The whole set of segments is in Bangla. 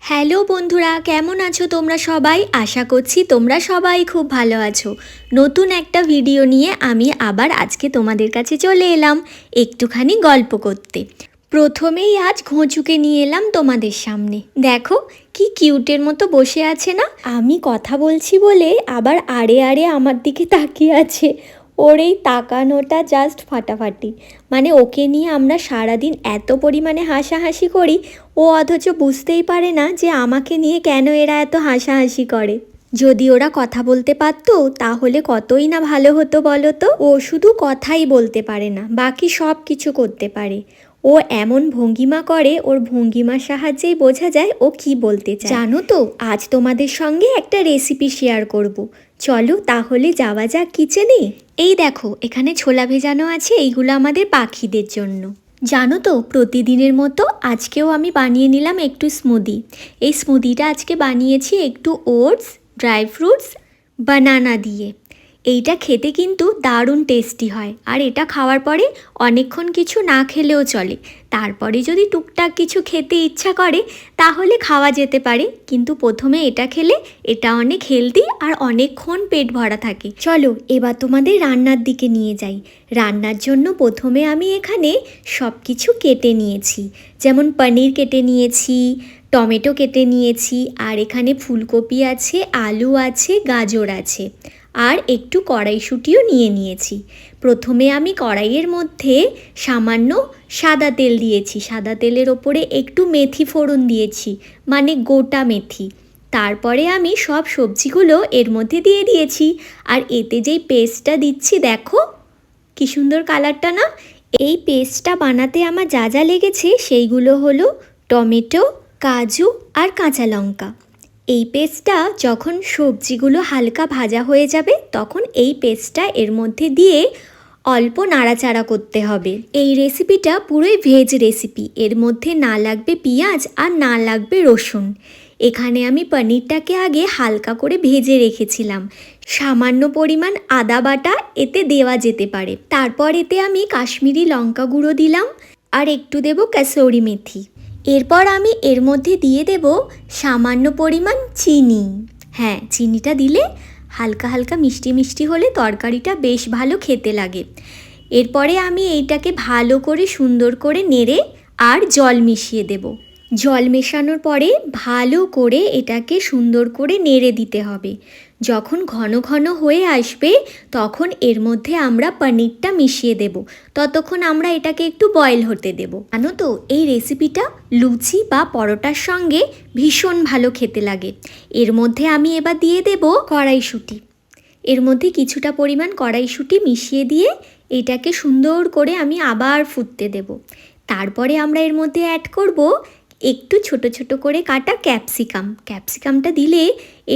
হ্যালো বন্ধুরা, কেমন আছো তোমরা সবাই? আশা করছি তোমরা সবাই খুব ভালো আছো। নতুন একটা ভিডিও নিয়ে আমি আবার আজকে তোমাদের কাছে চলে এলাম একটুখানি গল্প করতে। প্রথমেই আজ ঘোঁচুকে নিয়ে এলাম তোমাদের সামনে। দেখো কি কিউটের মতো বসে আছে না? আমি কথা বলছি বলে আবার আড়ে আড়ে আমার দিকে তাকিয়ে আছে। ওর এই তাকানোটা জাস্ট ফাটাফাটি। মানে ওকে নিয়ে আমরা সারাদিন এত পরিমাণে হাসাহাসি করি, ও অথচ বুঝতেই পারে না যে আমাকে নিয়ে কেন এরা এত হাসাহাসি করে। যদি ওরা কথা বলতে পারতো তাহলে কতই না ভালো হতো বলো তো। ও শুধু কথাই বলতে পারে না, বাকি সব কিছু করতে পারে। ও এমন ভঙ্গিমা করে, ওর ভঙ্গিমার সাহায্যেই বোঝা যায় ও কি বলতে চায়। জানো তো, আজ তোমাদের সঙ্গে একটা রেসিপি শেয়ার করব। চলো তাহলে যাওয়া যাক কিচেনে। এই দেখো, এখানে ছোলা ভেজানো আছে, এইগুলো আমাদের পাখিদের জন্য। জানো তো, প্রতিদিনের মতো আজকেও আমি বানিয়ে নিলাম একটু স্মুদি। এই স্মুদিটা আজকে বানিয়েছি একটু ওটস, ড্রাই ফ্রুটস, বানানা দিয়ে। এইটা খেতে কিন্তু দারুণ টেস্টি হয়, আর এটা খাওয়ার পরে অনেকক্ষণ কিছু না খেলেও চলে। তারপরে যদি টুকটাক কিছু খেতে ইচ্ছা করে তাহলে খাওয়া যেতে পারে, কিন্তু প্রথমে এটা খেলে এটা অনেক হেলদি আর অনেকক্ষণ পেট ভরা থাকে। চলো এবার তোমাদের রান্নার দিকে নিয়ে যাই। রান্নার জন্য প্রথমে আমি এখানে সব কিছু কেটে নিয়েছি, যেমন পনির কেটে নিয়েছি, টমেটো কেটে নিয়েছি, আর এখানে ফুলকপি আছে, আলু আছে, গাজর আছে, আর একটু কড়াইশুঁটিও নিয়ে নিয়েছি। প্রথমে আমি কড়াইয়ের মধ্যে সামান্য সাদা তেল দিয়েছি, সাদা তেলের ওপরে একটু মেথি ফোড়ন দিয়েছি, মানে গোটা মেথি। তারপরে আমি সব সবজিগুলো এর মধ্যে দিয়ে দিয়েছি, আর এতে যেই পেস্টটা দিচ্ছি দেখো কি সুন্দর কালারটা না। এই পেস্টটা বানাতে আমার যা যা লেগেছে সেইগুলো হলো টমেটো, কাজু আর কাঁচা লঙ্কা। এই পেস্টটা যখন সবজিগুলো হালকা ভাজা হয়ে যাবে তখন এই পেস্টটা এর মধ্যে দিয়ে অল্প নাড়াচাড়া করতে হবে। এই রেসিপিটা পুরোই ভেজ রেসিপি, এর মধ্যে না লাগবে পেঁয়াজ আর না লাগবে রসুন। এখানে আমি পনিরটাকে আগে হালকা করে ভেজে রেখেছিলাম। সামান্য পরিমাণ আদা বাটা এতে দেওয়া যেতে পারে। তারপর এতে আমি কাশ্মীরি লঙ্কা গুঁড়ো দিলাম, আর একটু দেব কাসুরি মেথি। এরপর আমি এর মধ্যে দিয়ে দেব সামান্য পরিমাণ চিনি। হ্যাঁ, চিনিটা দিলে হালকা হালকা মিষ্টি মিষ্টি হলে তরকারিটা বেশ ভালো খেতে লাগে। এরপরে আমি এইটাকে ভালো করে সুন্দর করে নেড়ে আর জল মিশিয়ে দেব। জল মেশানোর পরে ভালো করে এটাকে সুন্দর করে নেড়ে দিতে হবে। যখন ঘন ঘন হয়ে আসবে তখন এর মধ্যে আমরা পনিরটা মিশিয়ে দেব। ততক্ষণ আমরা এটাকে একটু বয়েল হতে দেব। জানো তো, এই রেসিপিটা লুচি বা পরোটার সঙ্গে ভীষণ ভালো খেতে লাগে। এর মধ্যে আমি এবার দিয়ে দেব কড়াইশুঁটি। এর মধ্যে কিছুটা পরিমাণ কড়াইশুঁটি মিশিয়ে দিয়ে এটাকে সুন্দর করে আমি আবার ফুটতে দেব। তারপরে আমরা এর মধ্যে অ্যাড করব একটু ছোট ছোট করে কাটা ক্যাপসিকাম। ক্যাপসিকামটা দিলে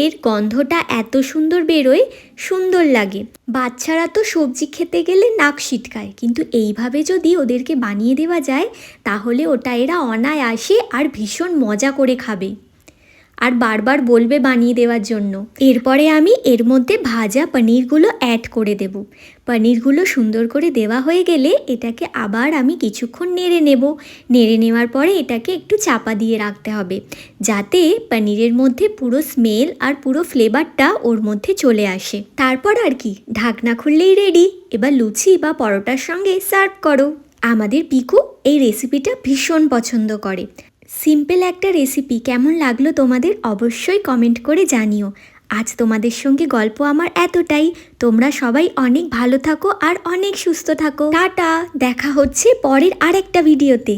এর গন্ধটা এত সুন্দর বেরোয়, সুন্দর লাগে। বাচ্চারা তো সবজি খেতে গেলে নাক সিটকায়, কিন্তু এইভাবে যদি ওদেরকে বানিয়ে দেওয়া যায় তাহলে ওটা এরা অনায়াসে আর ভীষণ মজা করে খাবে, আর বারবার বলবে বানিয়ে দেওয়ার জন্য। এরপরে আমি এর মধ্যে ভাজা পনিরগুলো অ্যাড করে দেব। পনিরগুলো সুন্দর করে দেওয়া হয়ে গেলে এটাকে আবার আমি কিছুক্ষণ নেড়ে নেব। নেড়ে নেওয়ার পরে এটাকে একটু চাপা দিয়ে রাখতে হবে, যাতে পনিরের মধ্যে পুরো স্মেল আর পুরো ফ্লেভারটা ওর মধ্যে চলে আসে। তারপর আর কি, ঢাকনা খুললেই রেডি। এবার লুচি বা পরোটার সঙ্গে সার্ভ করো। আমাদের পিকু এই রেসিপিটা ভীষণ পছন্দ করে। সিম্পল একটা রেসিপি, কেমন লাগলো তোমাদের অবশ্যই কমেন্ট করে জানিও। আজ তোমাদের সঙ্গে গল্প আমার এতটাই। তোমরা সবাই অনেক ভালো থাকো আর অনেক সুস্থ থাকো। টাটা, দেখা হচ্ছে পরের আরেকটা ভিডিওতে।